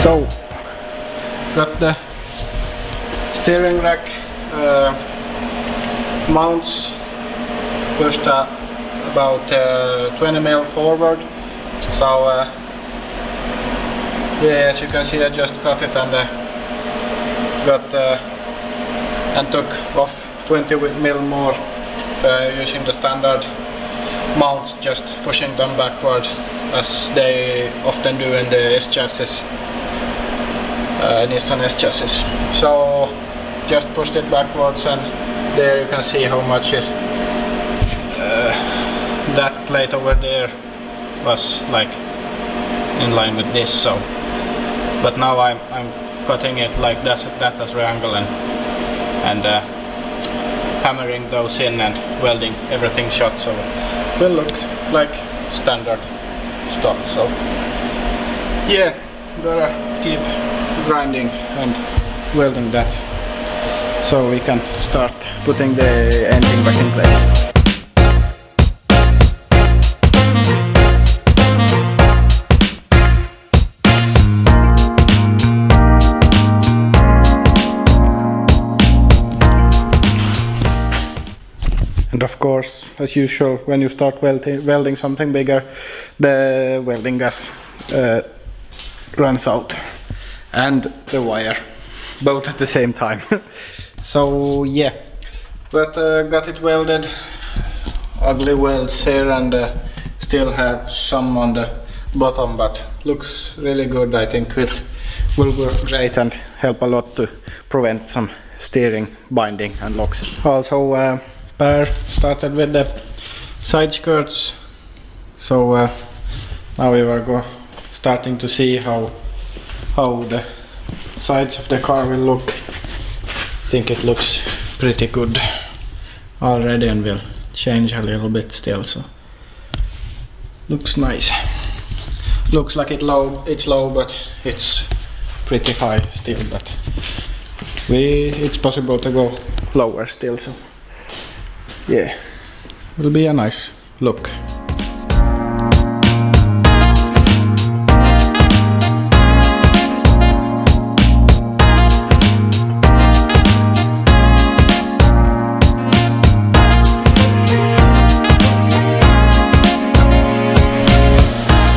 So got the steering rack mounts pushed about 20 mm forward. So yeah, as you can see, I just got it and took off 20 mm more. So using the standard mounts, just pushing them backward as they often do in the S chassis, Nissan S chassis. So just pushed it backwards, and there you can see how much is that plate over there was like in line with this. So but now I'm cutting it like that as triangle and hammering those in and welding everything shut, so it will look like standard stuff. So yeah, gotta keep grinding and welding that so we can start putting the engine back in place. And of course, as usual, when you start welding something bigger, the welding gas runs out and the wire, both at the same time. So yeah, but got it welded, ugly welds here, and still have some on the bottom, but looks really good. I think it will work great and help a lot to prevent some steering, binding and locks. Also Per started with the side skirts, so now we are starting to see how the sides of the car will look. I think it looks pretty good already, and will change a little bit still, so looks nice. Looks like it's low, but it's pretty high still, but it's possible to go lower still, so yeah, will be a nice look.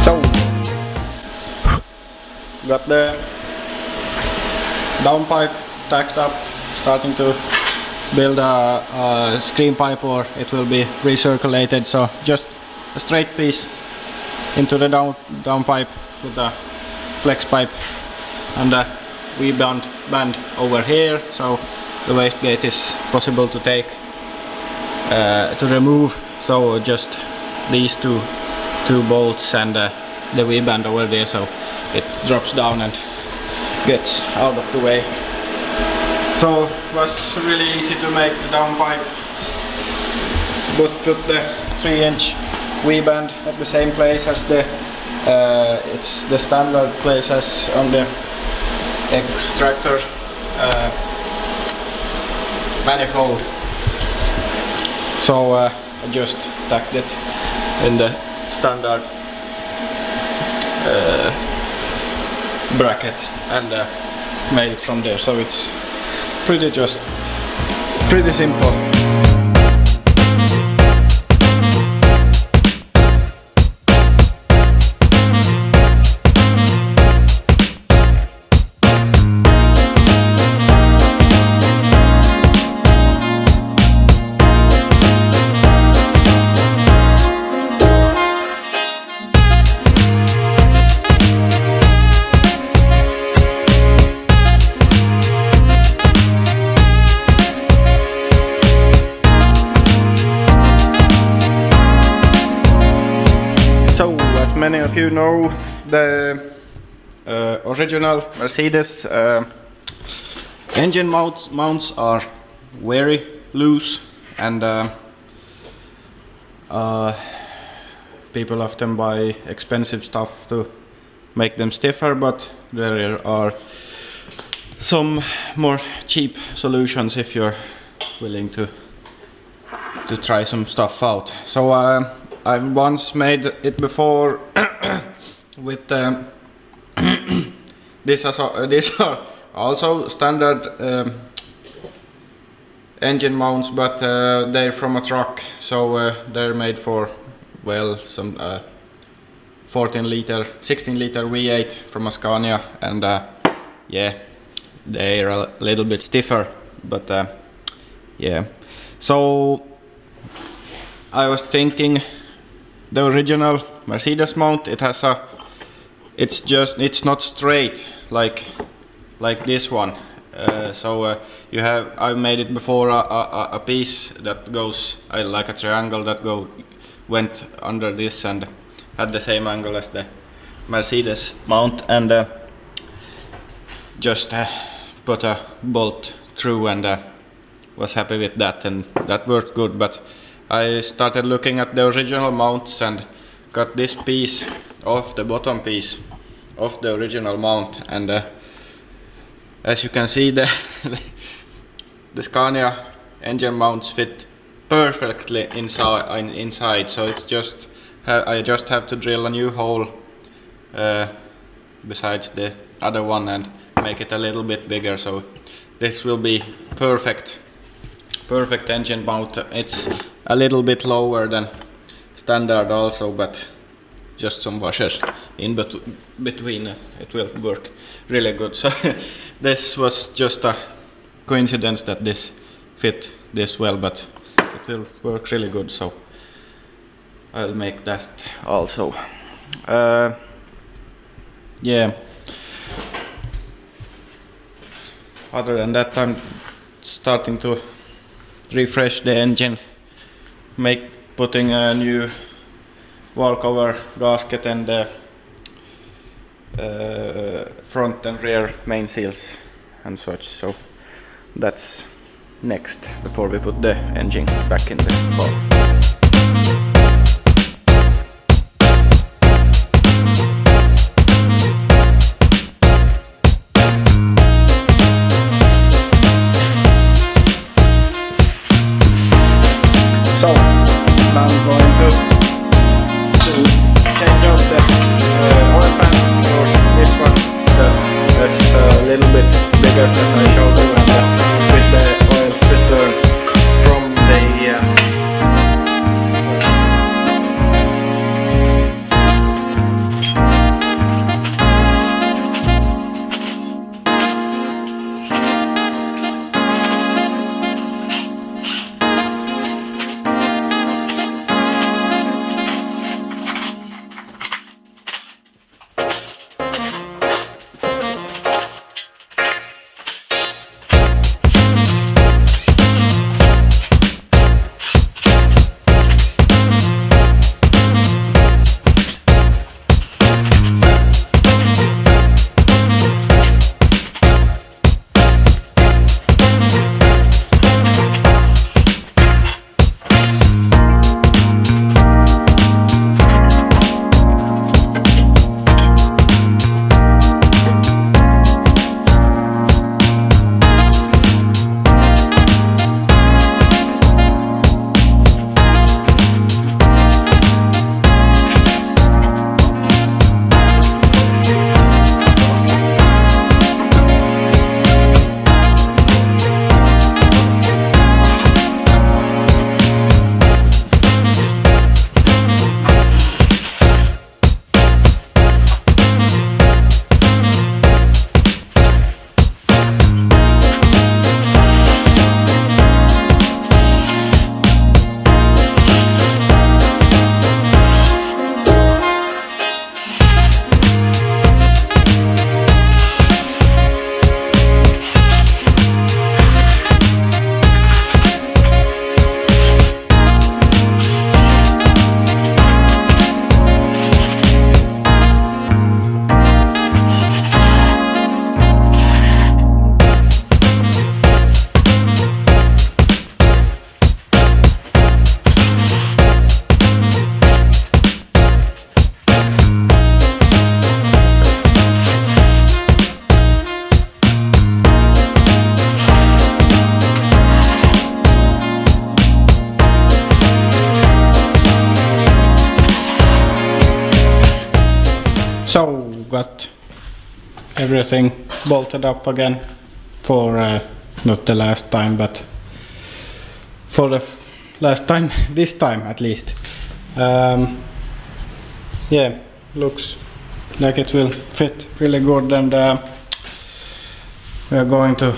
So got the downpipe tacked up, starting to build a screen pipe, or it will be recirculated. So just a straight piece into the downpipe with a flex pipe, and a V-band over here, so the wastegate is possible to take to remove. So just these two bolts and the V-band over there, so it drops down and gets out of the way. So it was really easy to make the downpipe, but put the 3-inch V-band at the same place as it's the standard place as on the extractor manifold. So I just tacked it in the standard bracket and made it from there. So it's pretty simple. Many of you know, the original Mercedes engine mounts are very loose, and people often buy expensive stuff to make them stiffer, but there are some more cheap solutions if you're willing to try some stuff out. So I've once made it before with these are also standard engine mounts, but they're from a truck, so they're made for, well, some 16 liter V8 from a Scania, and yeah, they're a little bit stiffer, but yeah. So I was thinking the original Mercedes mount, it's not straight like this one. You have, I made it before a piece that goes like a triangle that went under this and had the same angle as the Mercedes mount, and just put a bolt through, and was happy with that, and that worked good. But I started looking at the original mounts and got this piece off the bottom piece of the original mount, and as you can see, the Scania engine mounts fit perfectly inside. So it's just I just have to drill a new hole besides the other one and make it a little bit bigger. So this will be perfect engine mount. It's a little bit lower than standard also, but just some washers in between. It will work really good. So this was just a coincidence that this fit this well, but it will work really good, so I'll make that also. Yeah, other than that, I'm starting to refresh the engine, putting a new wall cover gasket and the front and rear main seals and such. So that's next before we put the engine back in the ball. So now I'm going to change out the oil pan for this one. That's a little bit bigger as I showed you, and with the oil return from the everything bolted up again for not the last time, but for the last time, this time at least. Yeah, looks like it will fit really good, and we are going to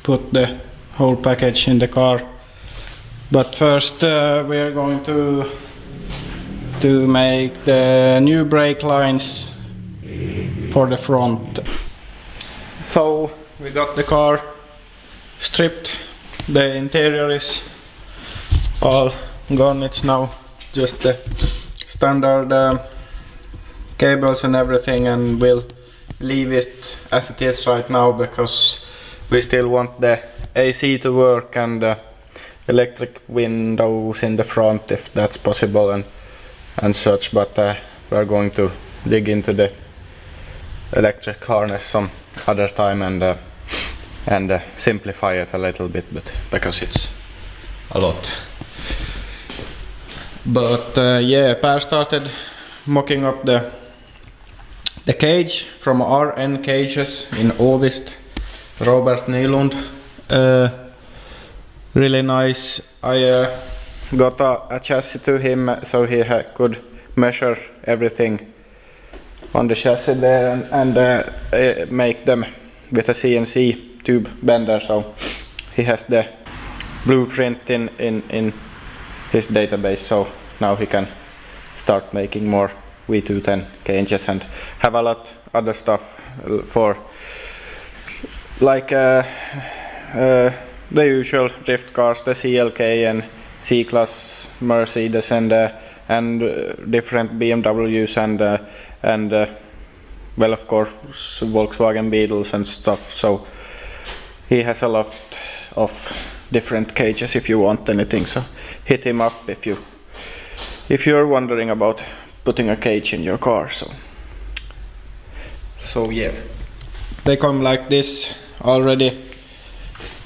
put the whole package in the car. But first we are going to make the new brake lines for the front. So we got the car stripped, the interior is all gone, it's now just the standard cables and everything, and we'll leave it as it is right now because we still want the AC to work and electric windows in the front if that's possible and such, but we're going to dig into the electric harness some other time and simplify it a little bit, but because it's a lot. But yeah, Per started mocking up the cage from RN Cages in Åvist, Robert Nylund. Really nice. I got a chassis to him so he could measure everything on the chassis there and make them with a CNC tube bender, so he has the blueprint in his database, so now he can start making more V210 cages and have a lot other stuff for like the usual drift cars, the CLK and C-Class Mercedes and different BMWs and well, of course, Volkswagen Beetles and stuff. So he has a lot of different cages if you want anything, so hit him up if you're wondering about putting a cage in your car. So yeah, they come like this, already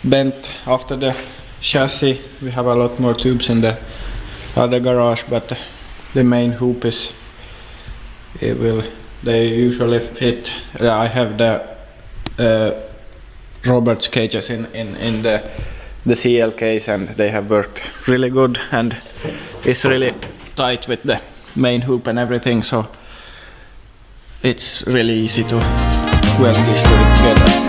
bent after the chassis. We have a lot more tubes in the other garage, but the main hoop is, they usually fit. I have the Robert's cages in the CLKs, and they have worked really good, and it's really tight with the main hoop and everything, so it's really easy to weld these two together.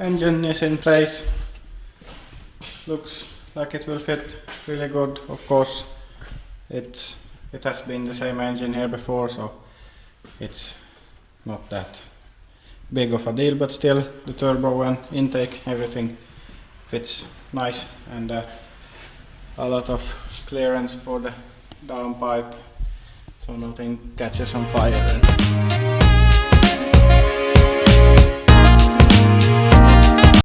engine is in place. Looks like it will fit really good. Of course, it has been the same engine here before, so it's not that big of a deal, but still the turbo and intake, everything fits nice, and a lot of clearance for the downpipe so nothing catches on fire.